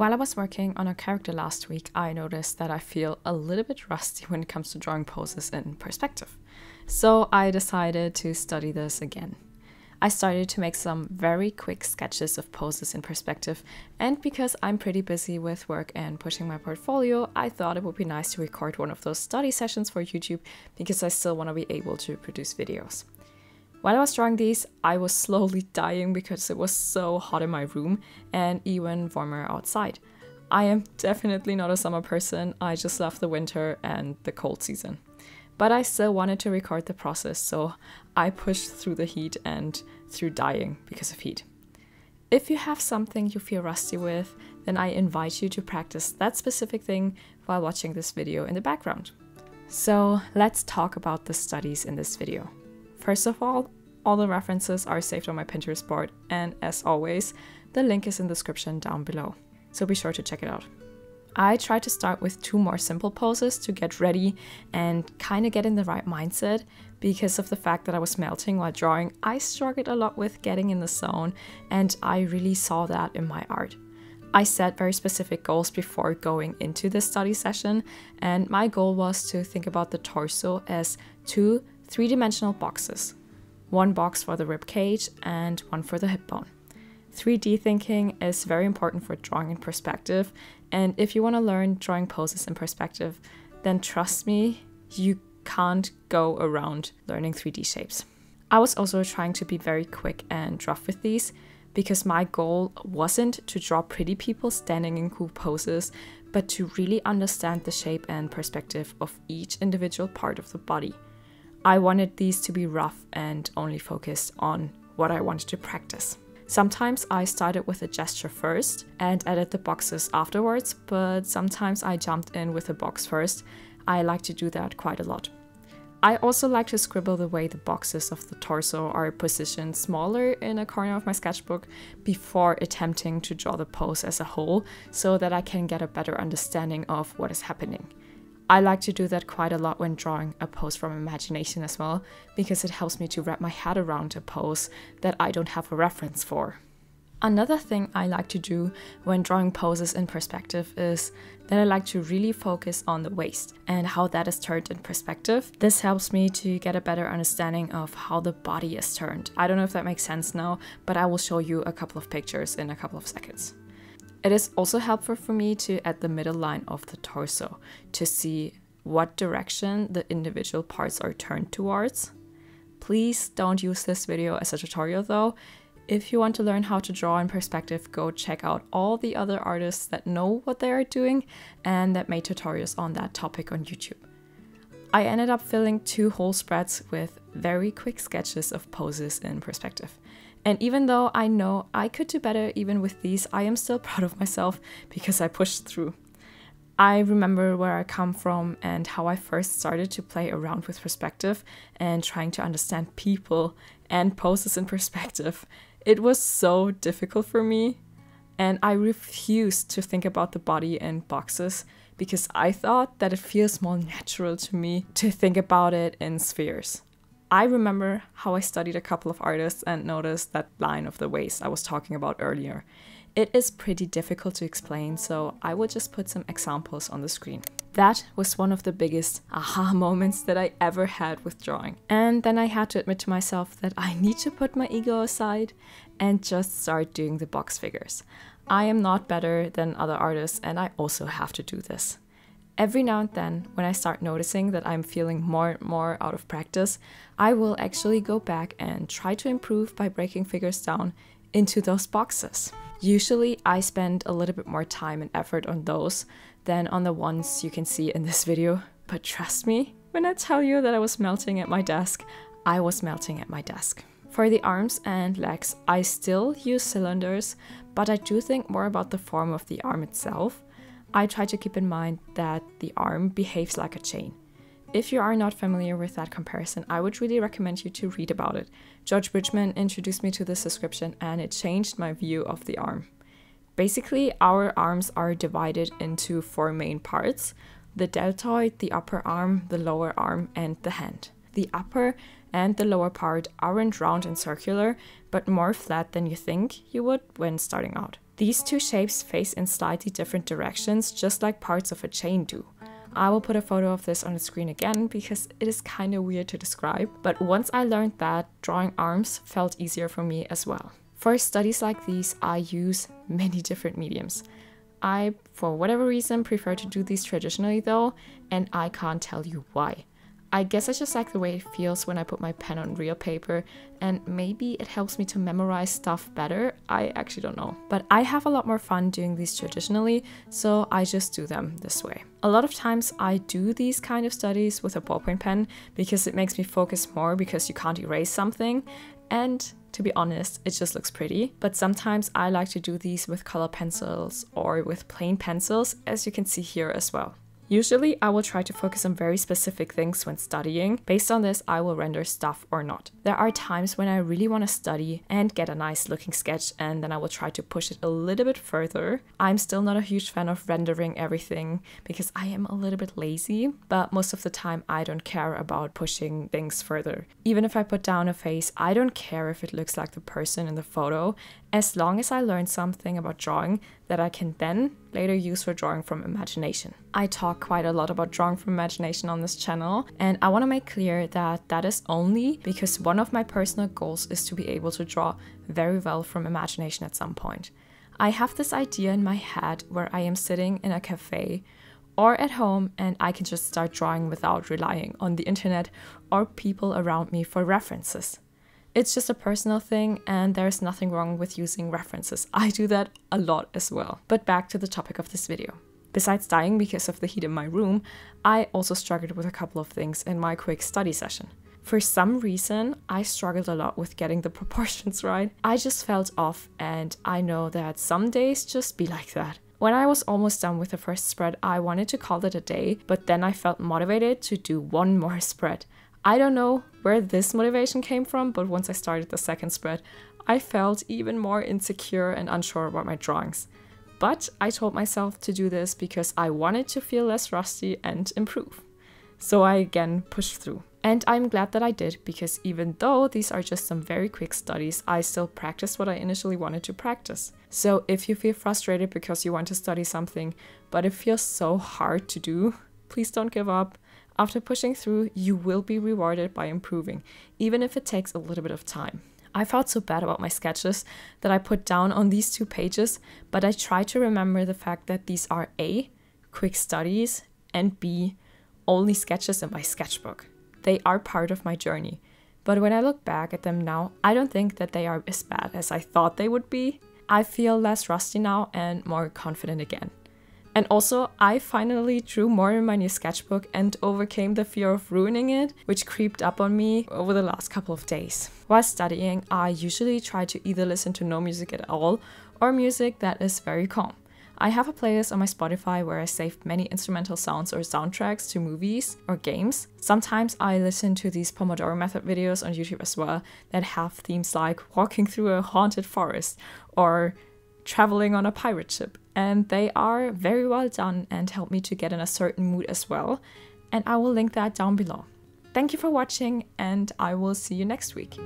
While I was working on a character last week, I noticed that I feel a little bit rusty when it comes to drawing poses in perspective. So I decided to study this again. I started to make some very quick sketches of poses in perspective, and because I'm pretty busy with work and pushing my portfolio, I thought it would be nice to record one of those study sessions for YouTube because I still want to be able to produce videos. While I was drawing these, I was slowly dying because it was so hot in my room and even warmer outside. I am definitely not a summer person, I just love the winter and the cold season. But I still wanted to record the process, so I pushed through the heat and through dying because of heat. If you have something you feel rusty with, then I invite you to practice that specific thing while watching this video in the background. So let's talk about the studies in this video. First of all the references are saved on my Pinterest board, and as always, the link is in the description down below, so be sure to check it out. I tried to start with 2 more simple poses to get ready and kind of get in the right mindset. Because of the fact that I was melting while drawing, I struggled a lot with getting in the zone, and I really saw that in my art. I set very specific goals before going into this study session, and my goal was to think about the torso as 2 3-dimensional boxes. 1 box for the rib cage and 1 for the hip bone. 3D thinking is very important for drawing in perspective, and if you want to learn drawing poses in perspective, then trust me, you can't go around learning 3D shapes. I was also trying to be very quick and rough with these, because my goal wasn't to draw pretty people standing in cool poses, but to really understand the shape and perspective of each individual part of the body. I wanted these to be rough and only focused on what I wanted to practice. Sometimes I started with a gesture first and added the boxes afterwards, but sometimes I jumped in with a box first. I like to do that quite a lot. I also like to scribble the way the boxes of the torso are positioned smaller in a corner of my sketchbook before attempting to draw the pose as a whole, so that I can get a better understanding of what is happening. I like to do that quite a lot when drawing a pose from imagination as well, because it helps me to wrap my head around a pose that I don't have a reference for. Another thing I like to do when drawing poses in perspective is that I like to really focus on the waist and how that is turned in perspective. This helps me to get a better understanding of how the body is turned. I don't know if that makes sense now, but I will show you a couple of pictures in a couple of seconds. It is also helpful for me to add the middle line of the torso to see what direction the individual parts are turned towards. Please don't use this video as a tutorial though. If you want to learn how to draw in perspective, go check out all the other artists that know what they are doing and that made tutorials on that topic on YouTube. I ended up filling 2 whole spreads with very quick sketches of poses in perspective. And even though I know I could do better even with these, I am still proud of myself because I pushed through. I remember where I come from and how I first started to play around with perspective and trying to understand people and poses in perspective. It was so difficult for me, and I refused to think about the body in boxes because I thought that it feels more natural to me to think about it in spheres. I remember how I studied a couple of artists and noticed that line of the waist I was talking about earlier. It is pretty difficult to explain, so I will just put some examples on the screen. That was one of the biggest aha moments that I ever had with drawing. And then I had to admit to myself that I need to put my ego aside and just start doing the box figures. I am not better than other artists, and I also have to do this. Every now and then, when I start noticing that I'm feeling more and more out of practice, I will actually go back and try to improve by breaking figures down into those boxes. Usually, I spend a little bit more time and effort on those than on the ones you can see in this video. But trust me, when I tell you that I was melting at my desk, I was melting at my desk. For the arms and legs, I still use cylinders, but I do think more about the form of the arm itself. I try to keep in mind that the arm behaves like a chain. If you are not familiar with that comparison, I would really recommend you to read about it. George Bridgman introduced me to this description and it changed my view of the arm. Basically, our arms are divided into 4 main parts: the deltoid, the upper arm, the lower arm, and the hand. The upper and the lower part aren't round and circular, but more flat than you think you would when starting out. These two shapes face in slightly different directions, just like parts of a chain do. I will put a photo of this on the screen again because it is kind of weird to describe, but once I learned that, drawing arms felt easier for me as well. For studies like these, I use many different mediums. I, for whatever reason, prefer to do these traditionally though, and I can't tell you why. I guess I just like the way it feels when I put my pen on real paper, and maybe it helps me to memorize stuff better. I actually don't know. But I have a lot more fun doing these traditionally, so I just do them this way. A lot of times I do these kind of studies with a ballpoint pen because it makes me focus more because you can't erase something, and to be honest, it just looks pretty. But sometimes I like to do these with color pencils or with plain pencils, as you can see here as well. Usually, I will try to focus on very specific things when studying. Based on this, I will render stuff or not. There are times when I really want to study and get a nice looking sketch, and then I will try to push it a little bit further. I'm still not a huge fan of rendering everything because I am a little bit lazy, but most of the time I don't care about pushing things further. Even if I put down a face, I don't care if it looks like the person in the photo, as long as I learn something about drawing that I can then later use for drawing from imagination. I talk quite a lot about drawing from imagination on this channel, and I want to make clear that that is only because one of my personal goals is to be able to draw very well from imagination at some point. I have this idea in my head where I am sitting in a cafe or at home and I can just start drawing without relying on the internet or people around me for references. It's just a personal thing, and there's nothing wrong with using references. I do that a lot as well. But back to the topic of this video. Besides dying because of the heat in my room, I also struggled with a couple of things in my quick study session. For some reason, I struggled a lot with getting the proportions right. I just felt off, and I know that some days just be like that. When I was almost done with the first spread, I wanted to call it a day, but then I felt motivated to do one more spread. I don't know where this motivation came from, but once I started the second spread, I felt even more insecure and unsure about my drawings. But I told myself to do this because I wanted to feel less rusty and improve. So I again pushed through. And I'm glad that I did, because even though these are just some very quick studies, I still practiced what I initially wanted to practice. So if you feel frustrated because you want to study something, but it feels so hard to do, please don't give up. After pushing through, you will be rewarded by improving, even if it takes a little bit of time. I felt so bad about my sketches that I put down on these 2 pages, but I try to remember the fact that these are A, quick studies, and B, only sketches in my sketchbook. They are part of my journey, but when I look back at them now, I don't think that they are as bad as I thought they would be. I feel less rusty now and more confident again. And also, I finally drew more in my new sketchbook and overcame the fear of ruining it, which creeped up on me over the last couple of days. While studying, I usually try to either listen to no music at all or music that is very calm. I have a playlist on my Spotify where I saved many instrumental sounds or soundtracks to movies or games. Sometimes I listen to these Pomodoro Method videos on YouTube as well that have themes like walking through a haunted forest or traveling on a pirate ship. And they are very well done and help me to get in a certain mood as well. And I will link that down below. Thank you for watching, and I will see you next week.